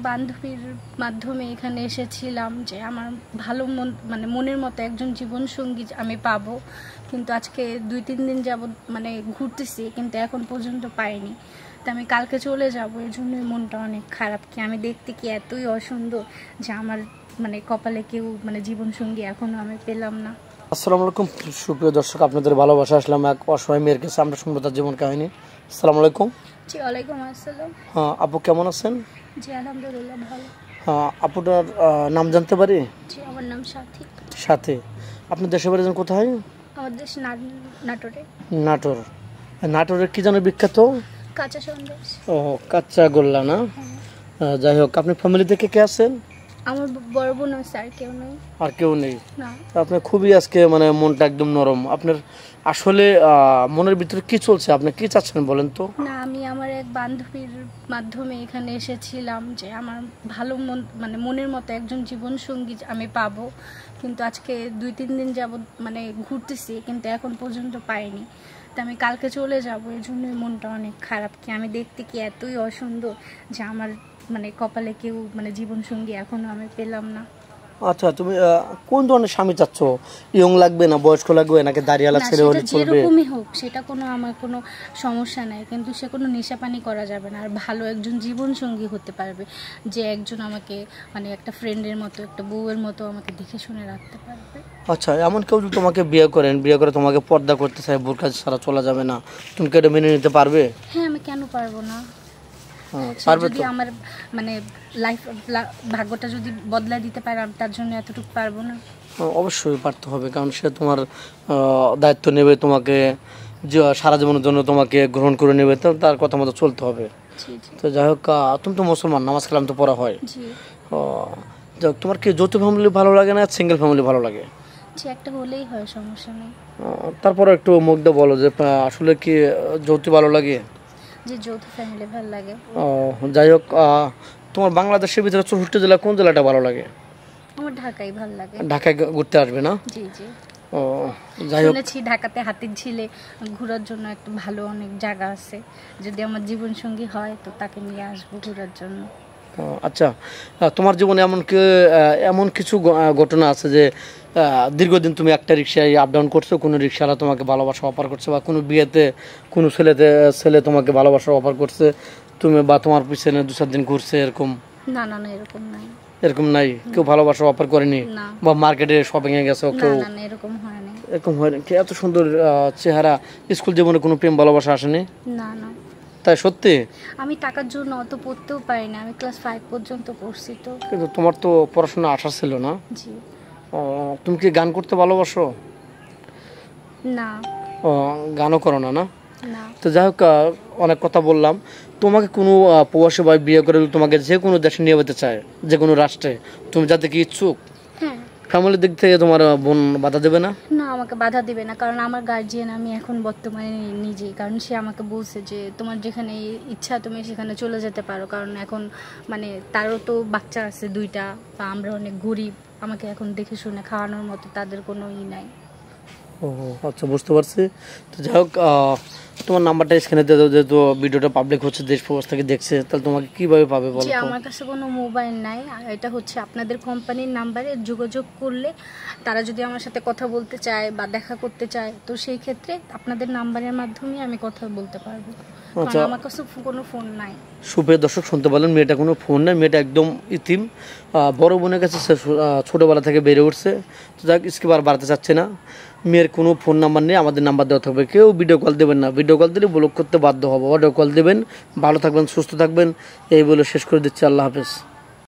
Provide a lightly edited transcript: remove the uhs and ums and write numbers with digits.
বান্ধবীর মাধ্যমে এখানে এসেছিলাম যে আমার ভালো মানে মনের মতো একজন জীবনসঙ্গী আমি পাবো, কিন্তু আজকে 2-3 দিন যাবত মানে ঘুরতেছি, কিন্তু এখন পর্যন্ত পাইনি। তো আমি কালকে চলে যাব, এর জন্যই মনটা অনেক খারাপ। কি আমি দেখতে কি এতই অসুন্দর যে আমার মানে কপালে কেউ মানে জীবনসঙ্গী এখনো আমি পেলাম না। আসসালামু আলাইকুম সুপ্রিয় দর্শক, আপনাদের ভালোবাসা আসলাম এক অসহায় মেয়ের কাছে। আমরা শুনবো তার জীবন কাহিনী। আসসালামু আলাইকুম। জি ওয়ালাইকুম আসসালাম। হ্যাঁ আপু, কেমন আছেন? জি আলহামদুলিল্লাহ ভালো। হ্যাঁ আপুটার নাম জানতে পারি? জি আমার নাম সাথী। সাথে। আপনি দেশে বাড়ি যান কোথায়? আমার দেশ নাটোরে। নাটোর। নাটোরের কি যেন বিখ্যাত? কাঁচা সন্দেশ। ও কাঁচা গোল্লা না? যাই হোক, আপনি ফ্যামিলি থেকে কে আছেন? আমার বড় বোন আছে, আর কেউ নেই। আর কেউ নেই? না। আপনার খুবই আজকে মানে মনটা একদম নরম। আপনার আসলে মনের ভিতরে কি চলছে, আপনি কি চাচ্ছেন বলেন তো? না, আমি আমার এক বান্ধবীর মাধ্যমে এখানে এসেছিলাম যে আমার ভালো মানে মনের মতো একজন জীবনসঙ্গী আমি পাবো, কিন্তু আজকে 2-3 দিন যাবত মানে ঘুরতেছি, কিন্তু এখন পর্যন্ত পাইনি। তো আমি কালকে চলে যাব, এর জন্যই মনটা অনেক খারাপ। কি আমি দেখতে কি এতই অসুন্দর যে আমার মানে কপালে কেউ মানে জীবনসঙ্গী এখনো আমি পেলাম না। আচ্ছা, তুমি কোন ধরনের স্বামী চাচ্ছ? ইয়ং লাগবে না বয়স্ক লাগবে নাকি দাড়িওয়ালা ছেলে হলে চলবে? যেরকমই হোক সেটা আমার কোনো সমস্যা নাই, কিন্তু সে কোনো নেশাপানি করা যাবে না, আর ভালো একজন জীবনসঙ্গী হতে পারবে, যে একজন আমাকে মানে একটা ফ্রেন্ডের মতো, একটা বউয়ের মতো আমাকে দেখে শুনে রাখতে পারবে। আচ্ছা, এমন কেউ যদি তোমাকে বিয়ে করেন, বিয়ে করে তোমাকে পর্দা করতে চায়, বোরকা ছাড়া চলা যাবে না, তুমি কি এটা মেনে নিতে পারবে? হ্যাঁ, আমি কেন পারবো না? পারবে যদি তো? আমার মানে লাইফ ভাগ্যটা যদি বদলা দিতে পারে, আমি তার জন্য এতটুকু পারবো না? অবশ্যই পারতে হবে, কারণ সে তোমার দায়িত্ব নেবে, তোমাকে সারা জীবনের জন্য তোমাকে গ্রহণ করে নেবে, তো তার কথা মতো চলতে হবে। তো যাই হোক, তুমি তো মুসলমান, নামাজ কালাম তো পড়া হয়। যাই হোক, তোমার কি যৌথ ফ্যামিলি ভালো লাগে না সিঙ্গেল ফ্যামিলি ভালো লাগে? যে একটা হলেই হয়, সমস্যা নেই। তারপরে একটু মুখ দিয়ে বলো যে আসলে কি যৌথ ভালো লাগে? যে যৌথ ফ্যামিলি ভালো লাগে। যাই হোক, তোমার বাংলাদেশের ভিতরে 64 জেলা কোন জেলাটা ভালো লাগে? আমার ঢাকাই ভালো লাগে। ঢাকায় ঘুরতে আসবে না? জি জি। যাই হোক, শুনেছি ঢাকাতে হাতির ঝিলে ঘোরার জন্য একটা ভালো অনেক জায়গা আছে, যদি আমার জীবনসঙ্গী হয় তো তাকে নিয়ে আসবো ঘোরার জন্য। আচ্ছা, তোমার জীবনে এমন কিছু ঘটনা আছে যে দীর্ঘদিন তুমি একটা রিক্সায় আপ ডাউন করছো, কোনো রিক্সাওয়ালা তোমাকে ভালোবাসা অফার করছে, বা কোনো বিয়েতে কোনো ছেলে তোমাকে ভালোবাসা অফার করছে, তুমি বা তোমার পিছনে 2-4 দিন ঘুরছে, এরকম? না না না, এরকম নাই। এরকম নাই? কেউ ভালোবাসা অফার করেনি? বা মার্কেটে শপিং এ গেছো কেউ? না না, এরকম হয় না। এরকম হয় না? এত সুন্দর চেহারা, স্কুল জীবনে কোনো প্রেম ভালোবাসা আসেনি? না না। তাই? সত্যি? আমি টাকার জন্য অত পড়তেও পারি না, আমি ক্লাস 5 পর্যন্ত পড়ছি তো। কিন্তু তোমার তো পড়াশোনা আশা ছিল না? জি। তুমি কি গান করতে ভালোবাসো? না। গানও করো না? না। তো যাই হোক, অনেক কথা বললাম। তোমাকে কোনো প্রবাসী ভাই বিয়ে করে তোমাকে যে কোনো দেশে নিয়ে যেতে চায়, যে কোনো রাষ্ট্রে, তুমি যাতে কি ইচ্ছুক? হ্যাঁ। ফ্যামিলির দিক থেকে তোমার বোন বাধা দেবে না? না, আমাকে বাধা দেবে না, কারণ আমার গার্জিয়ান আমি এখন বর্তমানে নিজে, কারণ সে আমাকে বলছে যে তোমার যেখানে ইচ্ছা তুমি সেখানে চলে যেতে পারো, কারণ এখন মানে তারও তো বাচ্চা আছে 2টা, বা আমরা অনেক গরিব, আমাকে এখন দেখে শুনে খাওয়ানোর মতো তাদের কোনো নাই। ও আচ্ছা, বুঝতে পারছি। তো যাই হোক, তোমার নাম্বারটা স্ক্রিনে দিয়ে দাও, যেহেতু ভিডিওটা পাবলিক হচ্ছে, দেশ প্রবাস থেকে দেখছে, তাহলে তোমাকে কিভাবে পাবে বলো তো? আমার কাছে কোনো মোবাইল নাই, এটা হচ্ছে আপনাদের কোম্পানির নাম্বারে যোগাযোগ করলে তারা যদি আমার সাথে কথা বলতে চায় বা দেখা করতে চায়, তো সেই ক্ষেত্রে আপনাদের নাম্বারের মাধ্যমে আমি কথা বলতে পারবো। আচ্ছা, আমার কাছে কোনো ফোন নাই। সুপ্রিয় দর্শক, শুনতে পারলেন, মেয়েটা কোনো ফোন নাই, মেয়েটা একদম ইতিম। বড় বোনের কাছে ছোটোবেলা থেকে বেড়ে উঠছে। তো যাক, স্কিপ আর বাড়াতে চাচ্ছে না। মেয়ের কোনো ফোন নাম্বার নেই, আমাদের নাম্বার দেওয়া থাকবে। কেউ ভিডিও কল দেবেন না, ভিডিও কল দিলে ব্লক করতে বাধ্য হবো। অডিও কল দেবেন। ভালো থাকবেন, সুস্থ থাকবেন, এই বলে শেষ করে দিচ্ছি। আল্লাহ হাফেজ।